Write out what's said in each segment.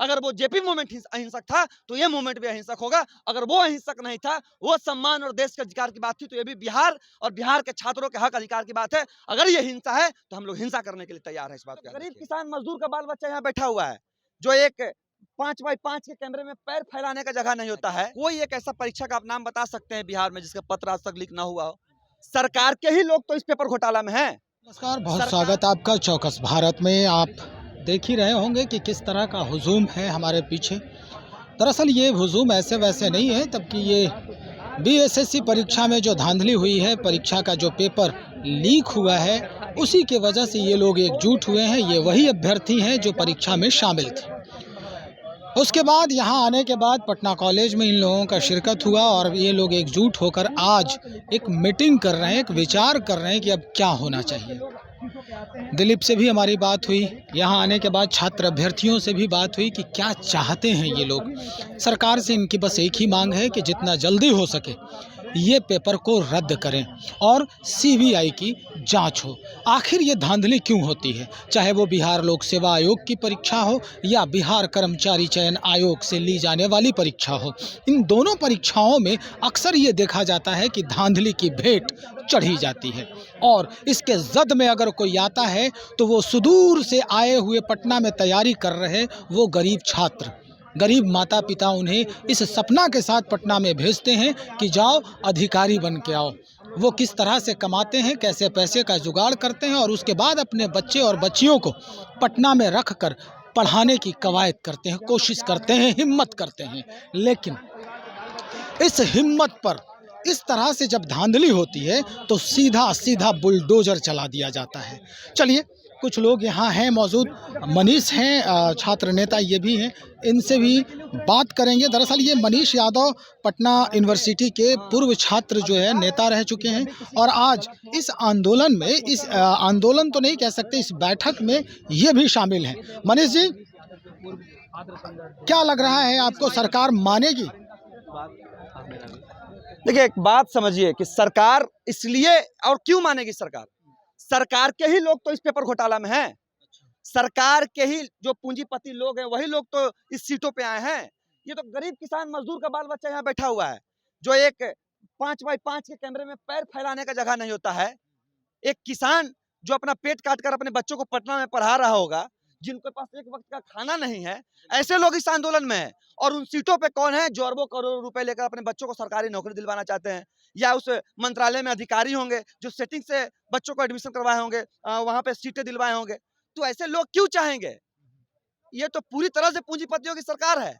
अगर वो JP movement अहिंसक था तो ये मूवमेंट भी अहिंसक होगा। अगर वो अहिंसक नहीं था, वो सम्मान और देश के अधिकार की बात थी, तो ये भी बिहार और बिहार के छात्रों के हक अधिकार की बात है। अगर ये हिंसा है तो हम लोग हिंसा करने के लिए तैयार है। इस बात को गरीब किसान मजदूर का बाल बच्चा यहाँ बैठा हुआ है, जो एक 5x5 के कैमरे में पैर फैलाने का जगह नहीं होता है। कोई एक ऐसा परीक्षा का आप नाम बता सकते हैं बिहार में जिसका पत्र आज तक लीक ना हुआ हो? सरकार के ही लोग तो इस पेपर घोटाला में हैं। नमस्कार, बहुत स्वागत आपका चौकस भारत में। आप देख ही रहे होंगे कि किस तरह का हुजूम है हमारे पीछे। दरअसल ये हुजूम ऐसे वैसे नहीं है, तबकि ये बीएसएससी परीक्षा में जो धांधली हुई है, परीक्षा का जो पेपर लीक हुआ है, उसी के वजह से ये लोग एकजुट हुए हैं। ये वही अभ्यर्थी हैं जो परीक्षा में शामिल थे। उसके बाद यहाँ आने के बाद पटना कॉलेज में इन लोगों का शिरकत हुआ और ये लोग एकजुट होकर आज एक मीटिंग कर रहे हैं, एक विचार कर रहे हैं कि अब क्या होना चाहिए। दिलीप से भी हमारी बात हुई, यहाँ आने के बाद छात्र अभ्यर्थियों से भी बात हुई कि क्या चाहते हैं ये लोग। सरकार से इनकी बस एक ही मांग है कि जितना जल्दी हो सके ये पेपर को रद्द करें और सीबीआई की जांच हो। आखिर ये धांधली क्यों होती है, चाहे वो बिहार लोक सेवा आयोग की परीक्षा हो या बिहार कर्मचारी चयन आयोग से ली जाने वाली परीक्षा हो। इन दोनों परीक्षाओं में अक्सर ये देखा जाता है कि धांधली की भेंट चढ़ी जाती है और इसके जद में अगर कोई आता है तो वो सुदूर से आए हुए पटना में तैयारी कर रहे वो गरीब छात्र, गरीब माता पिता उन्हें इस सपना के साथ पटना में भेजते हैं कि जाओ अधिकारी बन के आओ। वो किस तरह से कमाते हैं, कैसे पैसे का जुगाड़ करते हैं और उसके बाद अपने बच्चे और बच्चियों को पटना में रख कर पढ़ाने की कवायद करते हैं, कोशिश करते हैं, हिम्मत करते हैं। लेकिन इस हिम्मत पर इस तरह से जब धांधली होती है तो सीधा सीधा बुलडोजर चला दिया जाता है। चलिए, कुछ लोग यहाँ हैं मौजूद, मनीष हैं, छात्र नेता ये भी हैं, इनसे भी बात करेंगे। दरअसल ये मनीष यादव पटना यूनिवर्सिटी के पूर्व छात्र जो है नेता रह चुके हैं और आज इस आंदोलन में, इस आंदोलन तो नहीं कह सकते, इस बैठक में ये भी शामिल हैं। मनीष जी, क्या लग रहा है आपको, सरकार मानेगी? देखिए, एक बात समझिए कि सरकार इसलिए और क्यों मानेगी, सरकार के ही लोग तो इस पेपर घोटाला में हैं। सरकार के ही जो पूंजीपति लोग हैं वही लोग तो इस सीटों पे आए हैं। ये तो गरीब किसान मजदूर का बाल बच्चा यहाँ बैठा हुआ है, जो एक 5x5 के कैमरे में पैर फैलाने का जगह नहीं होता है। एक किसान जो अपना पेट काट कर अपने बच्चों को पटना में पढ़ा रहा होगा, जिनके पास एक वक्त का खाना नहीं है, ऐसे लोग इस आंदोलन में हैं। और उन सीटों पे कौन है जो अरबों करोड़ों रुपए लेकर अपने बच्चों को सरकारी नौकरी दिलवाना चाहते हैं, या उस मंत्रालय में अधिकारी होंगे जो सेटिंग से बच्चों को एडमिशन करवाए होंगे, वहां पे सीटें दिलवाए होंगे। तो ऐसे लोग क्यों चाहेंगे? ये तो पूरी तरह से पूंजीपतियों की सरकार है।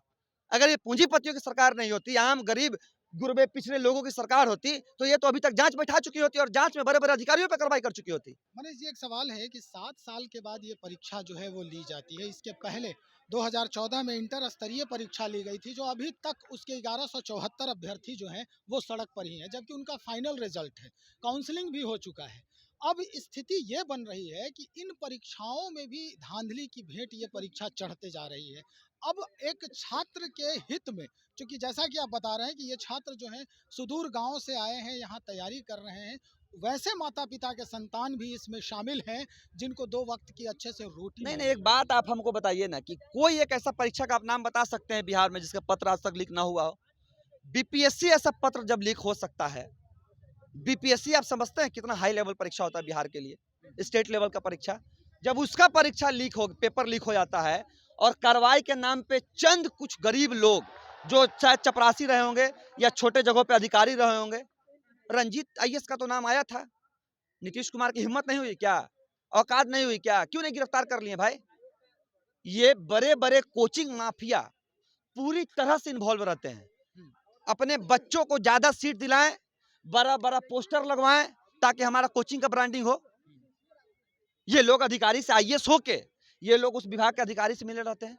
अगर ये पूंजीपतियों की सरकार नहीं होती, आम गरीब गुरबे पिछड़े लोगों की सरकार होती, तो ये तो अभी तक जांच बैठा चुकी होती और जांच में बड़े बड़े अधिकारियों पर कार्रवाई कर चुकी होती। मनीष जी, एक सवाल है कि 7 साल के बाद ये परीक्षा जो है वो ली जाती है। इसके पहले 2014 में इंटर स्तरीय परीक्षा ली गई थी, जो अभी तक उसके 1174 अभ्यर्थी जो हैं वो सड़क पर ही हैं, जबकि उनका फाइनल रिजल्ट है, काउंसलिंग भी हो चुका है। अब स्थिति ये बन रही है कि इन परीक्षाओं में भी धांधली की भेंट ये परीक्षा चढ़ते जा रही है। अब एक छात्र के हित में, क्योंकि जैसा कि आप बता रहे हैं कि ये छात्र जो हैं सुदूर गांव से आए हैं, यहाँ तैयारी कर रहे हैं, वैसे माता पिता के संतान भी इसमें शामिल हैं जिनको 2 वक्त की अच्छे से रोटी नहीं, एक बात आप हमको बताइए ना कि कोई एक ऐसा परीक्षा का आप नाम बता सकते हैं बिहार में जिसका पत्र आज तक लीक ना हुआ हो? बीपीएससी ऐसा पत्र जब लीक हो सकता है, बीपीएससी आप समझते हैं कितना हाई लेवल परीक्षा होता है बिहार के लिए, स्टेट लेवल का परीक्षा, जब उसका परीक्षा लीक हो, पेपर लीक हो जाता है और कार्रवाई के नाम पे चंद कुछ गरीब लोग जो शायद चपरासी रहे होंगे या छोटे जगहों पे अधिकारी रहे होंगे, रंजीत आईएएस का तो नाम आया था, नीतीश कुमार की हिम्मत नहीं हुई क्या, औकात नहीं हुई क्या, क्यों नहीं गिरफ्तार कर लिए भाई? ये बड़े बड़े कोचिंग माफिया पूरी तरह से इन्वॉल्व रहते हैं, अपने बच्चों को ज्यादा सीट दिलाएं, बड़ा बड़ा पोस्टर लगवाएं ताकि हमारा कोचिंग का ब्रांडिंग हो। ये लोग अधिकारी से आईएएस होके ये लोग उस विभाग के अधिकारी से मिले रहते हैं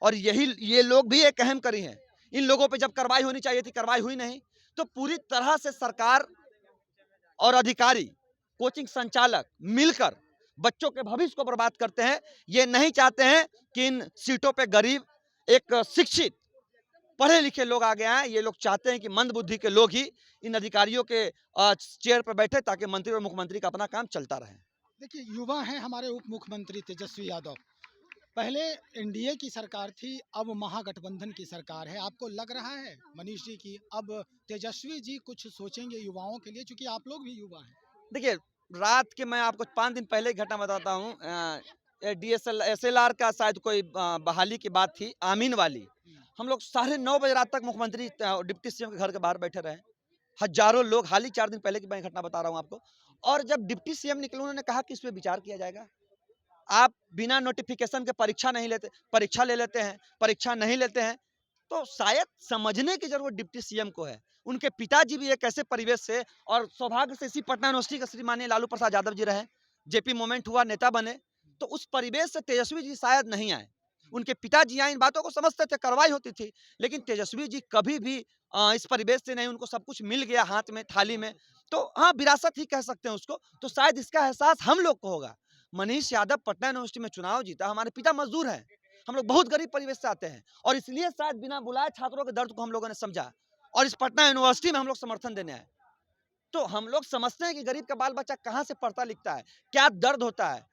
और ये लोग भी एक अहम कड़ी हैं। इन लोगों पे जब कार्रवाई होनी चाहिए थी, कार्रवाई हुई नहीं। तो पूरी तरह से सरकार और अधिकारी, कोचिंग संचालक मिलकर बच्चों के भविष्य को बर्बाद करते हैं। ये नहीं चाहते हैं कि इन सीटों पे गरीब, एक शिक्षित, पढ़े लिखे लोग आगे आए। ये लोग चाहते हैं कि मंद बुद्धि के लोग ही इन अधिकारियों के चेयर पर बैठे ताकि मंत्री और मुख्यमंत्री का अपना काम चलता रहे। देखिए, युवा हैं हमारे उप मुख्यमंत्री तेजस्वी यादव, पहले एनडीए की सरकार थी, अब महागठबंधन की सरकार है। आपको लग रहा है मनीष जी की अब तेजस्वी जी कुछ सोचेंगे युवाओं के लिए, क्योंकि आप लोग भी युवा हैं? देखिए, रात के मैं आपको 5 दिन पहले की घटना बताता हूँ। डीएसएल एसएलआर का शायद कोई बहाली की बात थी, आमीन वाली। हम लोग साढ़े 9 बजे रात तक मुख्यमंत्री डिप्टी सीएम के घर के बाहर बैठे रहे। हज़ारों लोग, हाल ही 4 दिन पहले की मैं घटना बता रहा हूँ आपको। और जब डिप्टी सीएम निकले, उन्होंने कहा कि इस पे विचार किया जाएगा। आप बिना नोटिफ़िकेशन के परीक्षा नहीं लेते, परीक्षा ले लेते हैं, परीक्षा नहीं लेते हैं, तो शायद समझने की ज़रूरत डिप्टी सीएम को है। उनके पिताजी भी एक ऐसे परिवेश से, और सौभाग्य से इसी पटना यूनिवर्सिटी के श्री माननीय लालू प्रसाद यादव जी रहे, जेपी मूवमेंट हुआ, नेता बने, तो उस परिवेश से तेजस्वी जी शायद नहीं आए। उनके पिताजी आए, इन बातों को समझते थे, कार्रवाई होती थी, लेकिन तेजस्वी जी कभी भी इस परिवेश से नहीं, उनको सब कुछ मिल गया हाथ में, थाली में, तो हाँ, विरासत ही कह सकते हैं उसको, तो शायद इसका एहसास हम लोग को होगा। मनीष यादव पटना यूनिवर्सिटी में चुनाव जीता, हमारे पिता मजदूर हैं, हम लोग बहुत गरीब परिवेश से आते हैं, और इसलिए शायद बिना बुलाए छात्रों के दर्द को हम लोगों ने समझा, और इस पटना यूनिवर्सिटी में हम लोग समर्थन देने आए। तो हम लोग समझते हैं कि गरीब का बाल बच्चा कहाँ से पढ़ता लिखता है, क्या दर्द होता है।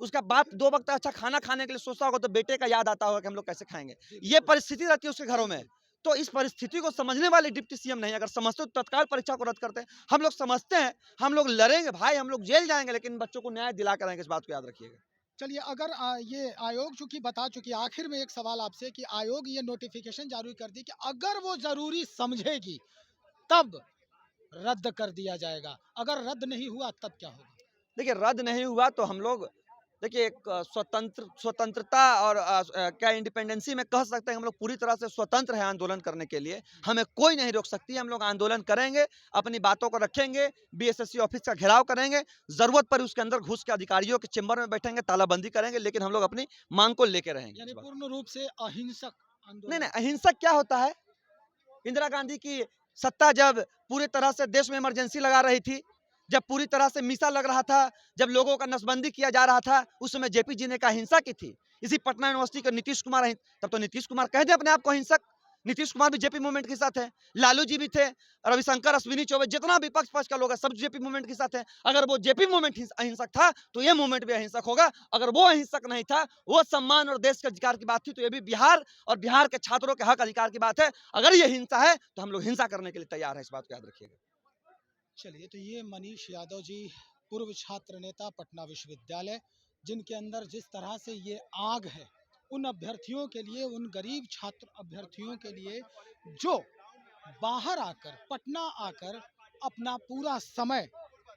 उसका बाप 2 वक्त अच्छा खाना खाने के लिए सोचता होगा, तो बेटे का याद आता होगा कि हम लोग कैसे खाएँगे। ये परिस्थिति रहती है उसके घरों में। तो इस परिस्थिति को समझने वाले डिप्टी सीएम नहीं, अगर समझते तो तत्काल परीक्षा को रद्द करते हैं। हम लोग समझते हैं, हम लोग लड़ेंगे भाई, हम लोग जेल जाएँगे, लेकिन बच्चों को न्याय दिला कर आएँगे, इस बात को याद रखिएगा। चलिए, अगर ये आयोग चूंकि बता चुकी, आखिर में एक सवाल आपसे कि आयोग ये नोटिफिकेशन जारी कर दी कि अगर वो जरूरी समझेगी तब रद्द कर दिया जाएगा, अगर रद्द नहीं हुआ तब क्या होगा? देखिए, रद्द नहीं हुआ तो हम लोग, देखिए, एक स्वतंत्रता और क्या इंडिपेंडेंसी में कह सकते हैं, हम लोग पूरी तरह से स्वतंत्र हैं आंदोलन करने के लिए। हमें कोई नहीं रोक सकती, हम लोग आंदोलन करेंगे, अपनी बातों को रखेंगे, बीएसएससी ऑफिस का घेराव करेंगे, ज़रूरत पर उसके अंदर घुस के अधिकारियों के चेंबर में बैठेंगे, तालाबंदी करेंगे, लेकिन हम लोग अपनी मांग को लेके रहेंगे यानी इस बार। पूर्ण रूप से अहिंसक नहीं, आंदोलन। नहीं, अहिंसक क्या होता है? इंदिरा गांधी की सत्ता जब पूरी तरह से देश में इमरजेंसी लगा रही थी, जब पूरी तरह से मीसा लग रहा था, जब लोगों का नसबंदी किया जा रहा था, उस समय जेपी जी ने कहा हिंसा की थी। इसी पटना यूनिवर्सिटी के नीतीश कुमार तब तो नीतीश कुमार कह दे अपने आप को हिंसक। नीतीश कुमार भी जेपी मूवमेंट के साथ है, लालू जी भी थे, रविशंकर, अश्विनी चौबे, जितना विपक्ष पक्ष का लोग है, सब जेपी मूवमेंट के साथ है। अगर वो जेपी मूवमेंट अहिंसक था, तो ये मूवमेंट भी अहिंसक होगा। अगर वो अहिंसक नहीं था, वो सम्मान और देश के अधिकार की बात थी, तो ये भी बिहार और बिहार के छात्रों के हक अधिकार की बात है। अगर ये हिंसा है, तो हम लोग हिंसा करने के लिए तैयार है, इस बात को याद रखिएगा। चलिए, तो ये मनीष यादव जी, पूर्व छात्र नेता पटना विश्वविद्यालय, जिनके अंदर जिस तरह से ये आग है उन अभ्यर्थियों के लिए, उन गरीब छात्र अभ्यर्थियों के लिए जो बाहर आकर, पटना आकर अपना पूरा समय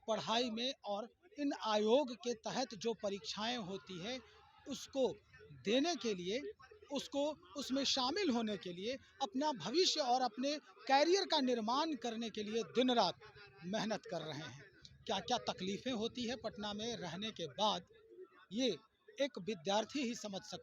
पढ़ाई में और इन आयोग के तहत जो परीक्षाएं होती है उसको देने के लिए, उसको उसमें शामिल होने के लिए, अपना भविष्य और अपने कैरियर का निर्माण करने के लिए दिन रात मेहनत कर रहे हैं। क्या क्या तकलीफ़ें होती है पटना में रहने के बाद, ये एक विद्यार्थी ही समझ सकता है।